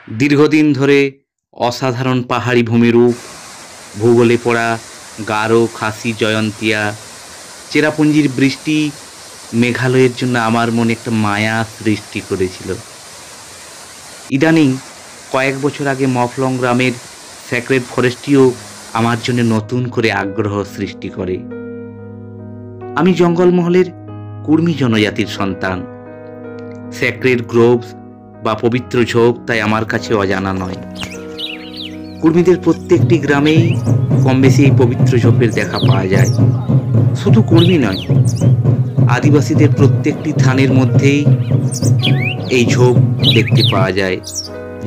দীর্ঘদিন ধরে অসাধারণ পাহাড়ি ভূমিরূপ, ভূগোলে পড়া গারো, খাসি, জয়ন্তিয়া, চেরাপুঞ্জির বৃষ্টি মেঘালয়ের জন্য আমার মনে একটা মায়া সৃষ্টি করেছিল। ইদানিং কয়েক বছর আগে মফলং গ্রামের স্যাক্রেড ফরেস্টটিও আমার জন্য নতুন করে আগ্রহ সৃষ্টি করে। আমি জঙ্গলমহলের কুর্মী জনজাতির সন্তান। স্যাক্রেড গ্রোভস বা পবিত্র ঝোপ তাই আমার কাছে অজানা নয়। কুর্মীদের প্রত্যেকটি গ্রামেই কম বেশি এই পবিত্র ঝোপের দেখা পাওয়া যায়। শুধু কুর্মী নয়, আদিবাসীদের প্রত্যেকটি থানের মধ্যেই এই ঝোপ দেখতে পাওয়া যায়,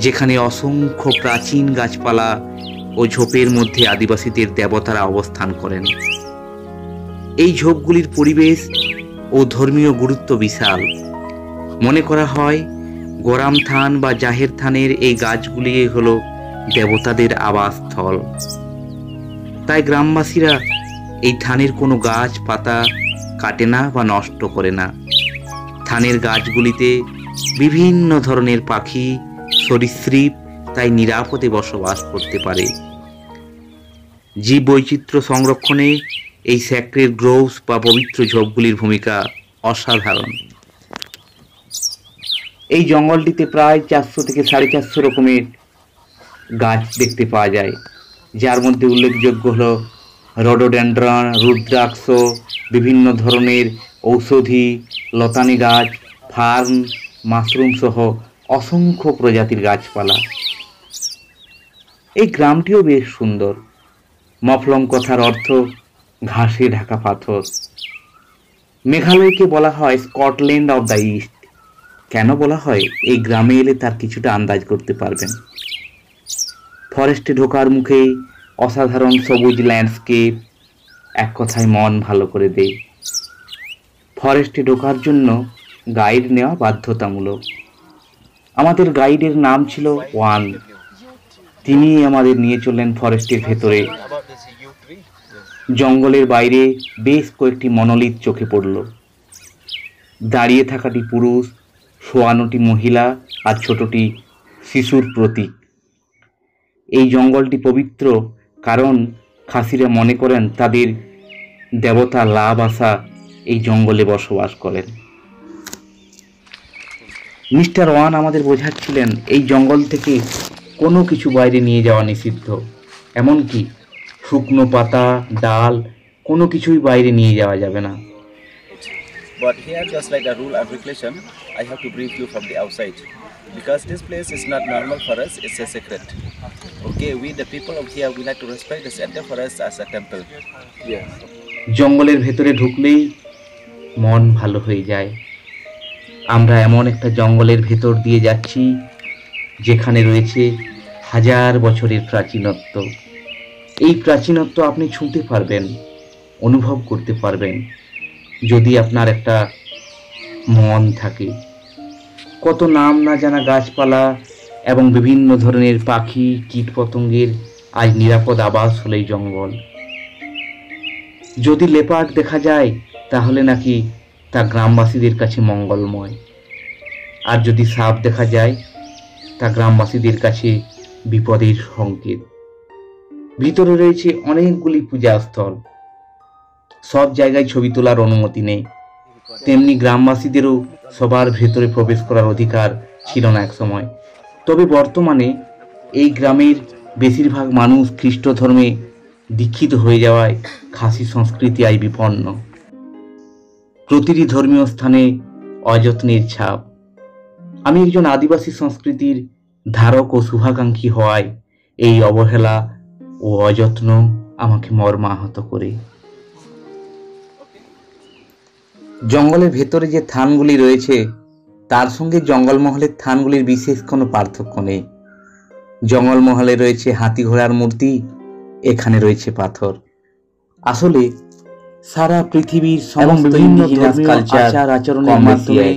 যেখানে অসংখ্য প্রাচীন গাছপালা ও ঝোপের মধ্যে আদিবাসীদের দেবতারা অবস্থান করেন। এই ঝোপগুলির পরিবেশ ও ধর্মীয় গুরুত্ব বিশাল। মনে করা হয় গোরাম থান বা জাহের থানের এই গাছগুলি হলো দেবতাদের আবাসস্থল। তাই গ্রামবাসীরা এই থানের কোনো গাছ পাতা কাটে না বা নষ্ট করে না। থানের গাছগুলিতে বিভিন্ন ধরনের পাখি, সরীসৃপ তাই নিরাপদে বসবাস করতে পারে। জীব বৈচিত্র্য সংরক্ষণে এই স্যাক্রেড গ্রোভস বা পবিত্র ঝোপগুলির ভূমিকা অসাধারণ। এই জঙ্গলটিতে প্রায় 400 থেকে 450 রকমের গাছ দেখতে পাওয়া যায়, যার মধ্যে উল্লেখযোগ্য হল রডোডেন্ড্রন, রুদ্রাক্ষ, বিভিন্ন ধরনের ঔষধি লতানি গাছ, ফার্ন, মাশরুম সহ অসংখ্য প্রজাতির গাছপালা। এই গ্রামটিও বেশ সুন্দর। মফলং কথার অর্থ ঘাসে ঢাকা পাথর। মেঘালয়কে বলা হয় স্কটল্যান্ড অব দ্য ইস্ট। কেন বলা হয়, এই গ্রামে এলে তার কিছুটা আন্দাজ করতে পারবেন। ফরেস্টে ঢোকার মুখেই অসাধারণ সবুজ ল্যান্ডস্কেপ এক কথায় মন ভালো করে দেয়। ফরেস্টে ঢোকার জন্য গাইড নেওয়া বাধ্যতামূলক। আমাদের গাইডের নাম ছিল ওয়ান। তিনি আমাদের নিয়ে চললেন ফরেস্টের ভেতরে। জঙ্গলের বাইরে বেশ কয়েকটি মনোলিথ চোখে পড়ল। দাঁড়িয়ে থাকাটি পুরুষ, শোয়ানোটি মহিলা আর ছোটটি শিশুর প্রতীক। এই জঙ্গলটি পবিত্র কারণ খাসিরা মনে করেন তাদের দেবতা লাভ আসা এই জঙ্গলে বসবাস করেন। মিস্টার ওয়ান আমাদের বোঝাচ্ছিলেন এই জঙ্গল থেকে কোনো কিছু বাইরে নিয়ে যাওয়া নিষিদ্ধ। এমনকি শুকনো পাতা, ডাল কোনো কিছুই বাইরে নিয়ে যাওয়া যাবে না। But here, just like a rule and regulation, I have to brief you from the outside. Because this place is not normal for us, it's a secret. Okay, we the people of here, we like to respect the center for us as a temple. Yes. জঙ্গলের ভেতরে ঢুকলেই মন ভালো হয়ে যায়। আমরা এমন একটা জঙ্গলের ভেতর দিয়ে যাচ্ছি যেখানে রয়েছে হাজার বছরের প্রাচীনত্ব। এই প্রাচীনত্ব আপনি ছুঁতে পারবেন, অনুভব করতে পারবেন, যদি আপনার একটা মন থাকে। কত নাম না জানা গাছপালা এবং বিভিন্ন ধরনের পাখি, কীটপতঙ্গের আজ নিরাপদ আবাস হলো এই জঙ্গল। যদি লেপার্ড দেখা যায় তাহলে নাকি তা গ্রামবাসীদের কাছে মঙ্গলময়, আর যদি সাপ দেখা যায় তা গ্রামবাসীদের কাছে বিপদের সংকেত। ভিতরে রয়েছে অনেকগুলি পূজাস্থল। সব জায়গায় ছবি তোলার অনুমতি নেই, তেমনি গ্রামবাসীদেরও সবার ভেতরে প্রবেশ করার অধিকার ছিল না এক সময়। তবে বর্তমানে এই গ্রামের বেশিরভাগ মানুষ খ্রিস্ট ধর্মে দীক্ষিত হয়ে যাওয়ায় খাসি সংস্কৃতি আজ বিপন্ন। প্রতিটি ধর্মীয় স্থানে অযত্নের ছাপ। আমি একজন আদিবাসী সংস্কৃতির ধারক ও শুভাকাঙ্ক্ষী হওয়ায় এই অবহেলা ও অযত্ন আমাকে মর্মাহত করে। জঙ্গলের ভেতরে যে থানগুলি রয়েছে তার সঙ্গে জঙ্গলমহলের থানগুলির বিশেষ কোনো পার্থক্য নেই। জঙ্গলমহলে রয়েছে হাতি ঘোড়ার মূর্তি, এখানে রয়েছে পাথর। আসলে সারা পৃথিবীর সমস্ত বিভিন্ন কালচার আচরণের মাধ্যমে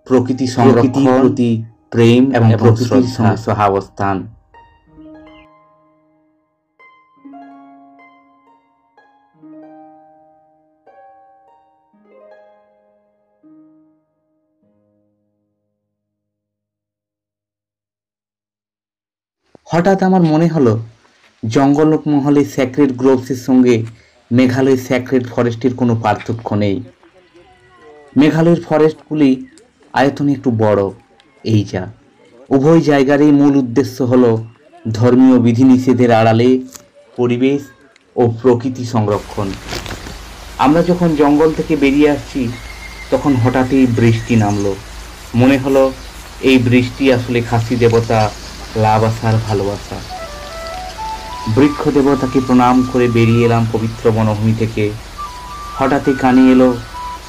প্রকৃতি সংরক্ষণ, প্রতি প্রেম এবং প্রকৃতির সহাবস্থান। হঠাৎ আমার মনে হলো জঙ্গলমহলে স্যাক্রেড গ্রোভসের সঙ্গে মেঘালয়ের স্যাক্রেড ফরেস্টের কোনো পার্থক্য নেই। মেঘালয়ের ফরেস্টগুলি আয়তনে একটু বড়, এই যা। উভয় জায়গারই মূল উদ্দেশ্য হলো ধর্মীয় বিধিনিষেধের আড়ালে পরিবেশ ও প্রকৃতি সংরক্ষণ। আমরা যখন জঙ্গল থেকে বেরিয়ে আসছি তখন হঠাৎই বৃষ্টি নামলো। মনে হলো এই বৃষ্টি আসলে খাসি দেবতা লাবাসার ভালোবাসা। বৃক্ষ দেবতাকে প্রণাম করে বেরিয়ে এলাম পবিত্র বনভূমি থেকে। হঠাৎই কানে এলো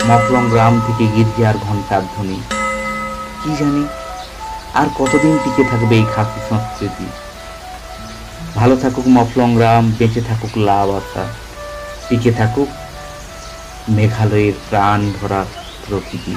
মফলং গ্রাম থেকে গির্জার ঘণ্টার ধ্বনি। কি জানি আর কতদিন টিকে থাকবে এই খাসি সংস্কৃতি। ভালো থাকুক মফলং গ্রাম, বেঁচে থাকুক লাবাসা, টিকে থাকুক মেঘালয়ের প্রাণ ভরা প্রকৃতি।